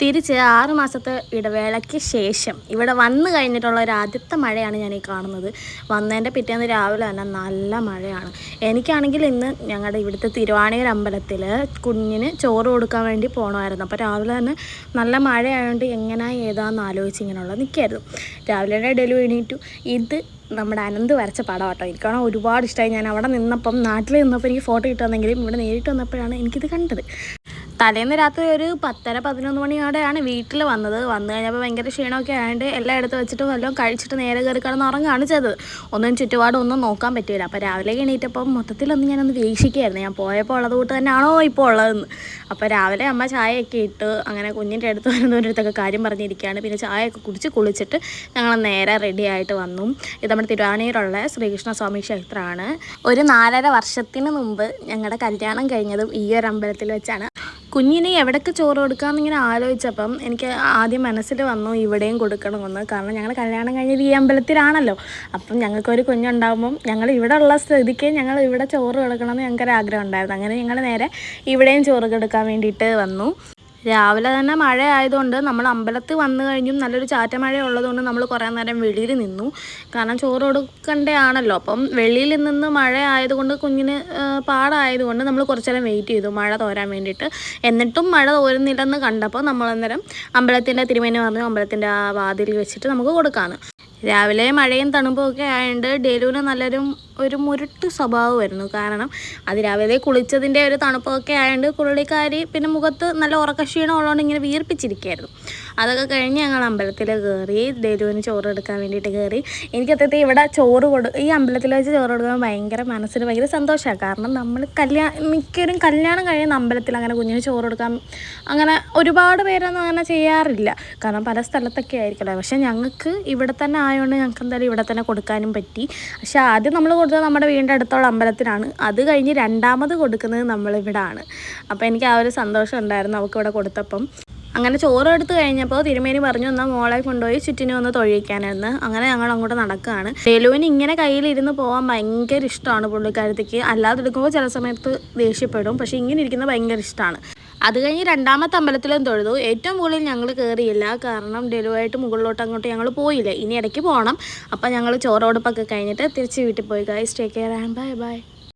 തിരിച്ച് 6 മാസത്തെ ഇടവേളയ്ക്ക് ശേഷം ഇവിടെ വന്നു കഴിഞ്ഞിട്ടുള്ള ഒരു ആദ്യത്തെ മഴയാണ് ഞാൻ ഈ കാണുന്നത്. വന്നതിൻ്റെ പിറ്റേന്ന് രാവിലെ തന്നെ നല്ല മഴയാണ്. എനിക്കാണെങ്കിൽ ഇന്ന് ഞങ്ങളുടെ ഇവിടുത്തെ തിരുവാണിയൂർ അമ്പലത്തിൽ കുഞ്ഞിന് ചോറ് കൊടുക്കാൻ വേണ്ടി പോകണമായിരുന്നു. അപ്പോൾ രാവിലെ തന്നെ നല്ല മഴയായതുകൊണ്ട് എങ്ങനെയാ ഏതാണെന്ന് ആലോചിച്ച് ഇങ്ങനെയുള്ള നിൽക്കായിരുന്നു. രാവിലെ ഡെലിവറി എണീറ്റു. ഇത് നമ്മുടെ അനന്ത് വരച്ച പടം കേട്ടോ. എനിക്കാണ് ഒരുപാട് ഇഷ്ടമായി. ഞാൻ അവിടെ നിന്നപ്പം നാട്ടിൽ നിന്നപ്പോൾ എനിക്ക് ഫോട്ടോ കിട്ടുമെന്നെങ്കിലും ഇവിടെ നേരിട്ട് വന്നപ്പോഴാണ് എനിക്കിത് കണ്ടത്. തലേന്ന് രാത്രി ഒരു 10-11 മണിയോടെയാണ് വീട്ടിൽ വന്നത്. വന്നു കഴിഞ്ഞപ്പോൾ ഭയങ്കര ക്ഷീണമൊക്കെ ആയതുകൊണ്ട് എല്ലാം എടുത്ത് വെച്ചിട്ട് വല്ലതും കഴിച്ചിട്ട് നേരെ കയറി കിടന്ന് ഉറങ്ങുകയാണ് ചെയ്തത്. ഒന്നും ചുറ്റുപാടും ഒന്നും നോക്കാൻ പറ്റില്ല. അപ്പോൾ രാവിലെ എണീറ്റപ്പം മൊത്തത്തിലൊന്ന് ഞാനൊന്ന് വീക്ഷിക്കുകയായിരുന്നു, ഞാൻ പോയപ്പോൾ ഉള്ളത് കൂട്ട് തന്നെയാണോ ഇപ്പോൾ ഉള്ളതെന്ന്. അപ്പോൾ രാവിലെ അമ്മ ചായയൊക്കെ ഇട്ട് അങ്ങനെ കുഞ്ഞിൻ്റെ അടുത്ത് വരുന്നവരടുത്തൊക്കെ കാര്യം പറഞ്ഞിരിക്കുകയാണ്. പിന്നെ ചായയൊക്കെ കുടിച്ച് കുളിച്ചിട്ട് ഞങ്ങൾ നേരെ റെഡി ആയിട്ട് വന്നു. ഇത് നമ്മുടെ തിരുവാണിയൂരുള്ള ശ്രീകൃഷ്ണസ്വാമി ക്ഷേത്രമാണ്. ഒരു 4.5 വർഷത്തിന് മുമ്പ് ഞങ്ങളുടെ കല്യാണം കഴിഞ്ഞതും ഈ ഒരു അമ്പലത്തിൽ വെച്ചാണ്. കുഞ്ഞിനെ എവിടേക്ക് ചോറ് കൊടുക്കാമെന്നിങ്ങനെ ആലോചിച്ചപ്പം എനിക്ക് ആദ്യം മനസ്സിൽ വന്നു ഇവിടെയും കൊടുക്കണമെന്ന്. കാരണം ഞങ്ങൾ കല്യാണം കഴിഞ്ഞത് ഈ അമ്പലത്തിലാണല്ലോ. അപ്പം ഞങ്ങൾക്കൊരു കുഞ്ഞുണ്ടാകുമ്പം ഞങ്ങൾ ഇവിടെ ഉള്ള സ്ഥിതിക്ക് ഞങ്ങൾ ഇവിടെ ചോറ് കൊടുക്കണമെന്ന് ഞങ്ങൾക്കൊരാഗ്രഹം ഉണ്ടായിരുന്നു. അങ്ങനെ ഞങ്ങൾ നേരെ ഇവിടെയും ചോറ് കൊടുക്കാൻ വേണ്ടിയിട്ട് വന്നു. രാവിലെ തന്നെ മഴ ആയതുകൊണ്ട് നമ്മൾ അമ്പലത്തിൽ വന്നു കഴിഞ്ഞും നല്ലൊരു ചാറ്റ മഴ ഉള്ളതുകൊണ്ട് നമ്മൾ കുറേ നേരം വെളിയിൽ നിന്നു. കാരണം ചോറ് കൊടുക്കണ്ടേ ആണല്ലോ. അപ്പം വെളിയിൽ നിന്ന് മഴ ആയതുകൊണ്ട് കുഞ്ഞിന് പാടായതുകൊണ്ട് നമ്മൾ കുറച്ച് നേരം വെയിറ്റ് ചെയ്തു മഴ തോരാൻ വേണ്ടിയിട്ട്. എന്നിട്ടും മഴ തോരുന്നില്ലെന്ന് കണ്ടപ്പോൾ നമ്മൾ അന്നേരം അമ്പലത്തിൻ്റെ തിരുമേനി പറഞ്ഞു അമ്പലത്തിൻ്റെ ആ വാതിൽ വെച്ചിട്ട് നമുക്ക് കൊടുക്കാമെന്ന്. രാവിലെ മഴയും തണുപ്പും ഒക്കെ ആയതുകൊണ്ട് ഡെലുവിന് ഒരു മുരട്ട് സ്വഭാവമായിരുന്നു. കാരണം അത് രാവിലെ കുളിച്ചതിൻ്റെ ഒരു തണുപ്പൊക്കെ ആയതുകൊണ്ട് പുള്ളിക്കാരി പിന്നെ മുഖത്ത് നല്ല ഉറക്കക്ഷീണം ഉള്ളതുകൊണ്ട് ഇങ്ങനെ വീർപ്പിച്ചിരിക്കുകയായിരുന്നു. അതൊക്കെ കഴിഞ്ഞ് ഞങ്ങൾ അമ്പലത്തിൽ കയറി ഡെലുവിന് ചോറ് എടുക്കാൻ വേണ്ടിയിട്ട് കയറി. എനിക്കത്തേക്ക് ഇവിടെ ഈ അമ്പലത്തിൽ വെച്ച് ചോറ് കൊടുക്കാൻ മനസ്സിന് ഭയങ്കര സന്തോഷമാണ്. കാരണം നമ്മൾ മിക്കവരും കല്യാണം കഴിയുന്ന അമ്പലത്തിൽ അങ്ങനെ കുഞ്ഞിന് ചോറ് കൊടുക്കാൻ അങ്ങനെ ഒരുപാട് പേരൊന്നും അങ്ങനെ ചെയ്യാറില്ല. കാരണം പല സ്ഥലത്തൊക്കെ ആയിരിക്കുമല്ലോ. പക്ഷേ ഞങ്ങൾക്ക് ഇവിടെ തന്നെ ആയതുകൊണ്ട് ഞങ്ങൾക്ക് എന്തായാലും ഇവിടെ തന്നെ കൊടുക്കാനും പറ്റി. പക്ഷേ ആദ്യം നമ്മൾ കൊടുത്തത് നമ്മുടെ വീടിൻ്റെ അടുത്തുള്ള അമ്പലത്തിലാണ്. അത് കഴിഞ്ഞ് രണ്ടാമത് കൊടുക്കുന്നത് നമ്മളിവിടാണ്. അപ്പോൾ എനിക്ക് ആ ഒരു സന്തോഷം ഉണ്ടായിരുന്നു അവൾക്ക് ഇവിടെ കൊടുത്തപ്പം. അങ്ങനെ ചോറ് എടുത്ത് കഴിഞ്ഞപ്പോൾ തിരുമേനി പറഞ്ഞു എന്നാൽ മോളെ കൊണ്ടുപോയി ചുറ്റിനും ഒന്ന് തൊഴിക്കാനായിരുന്നു. അങ്ങനെ ഞങ്ങൾ അങ്ങോട്ട് നടക്കുകയാണ്. ഡെലുവിന് ഇങ്ങനെ കയ്യിലിരുന്ന് പോകാൻ ഭയങ്കര ഇഷ്ടമാണ് പുള്ളിക്കാരത്തേക്ക്. അല്ലാതെ എടുക്കുമ്പോൾ ചില സമയത്ത് ദേഷ്യപ്പെടും. പക്ഷേ ഇങ്ങനെ ഇരിക്കുന്നത് ഭയങ്കര ഇഷ്ടമാണ്. അത് കഴിഞ്ഞ് രണ്ടാമത്തെ അമ്പലത്തിലും തൊഴുതു. ഏറ്റവും മുകളിൽ ഞങ്ങൾ കയറിയില്ല. കാരണം ഡെലുവായിട്ട് മുകളിലോട്ട് അങ്ങോട്ട് ഞങ്ങൾ പോയില്ല. ഇനി ഇടയ്ക്ക് പോകണം. അപ്പം ഞങ്ങൾ ചോറോടുപ്പൊക്കെ കഴിഞ്ഞിട്ട് തിരിച്ച് വീട്ടിൽ പോയി. Guys take care and bye bye.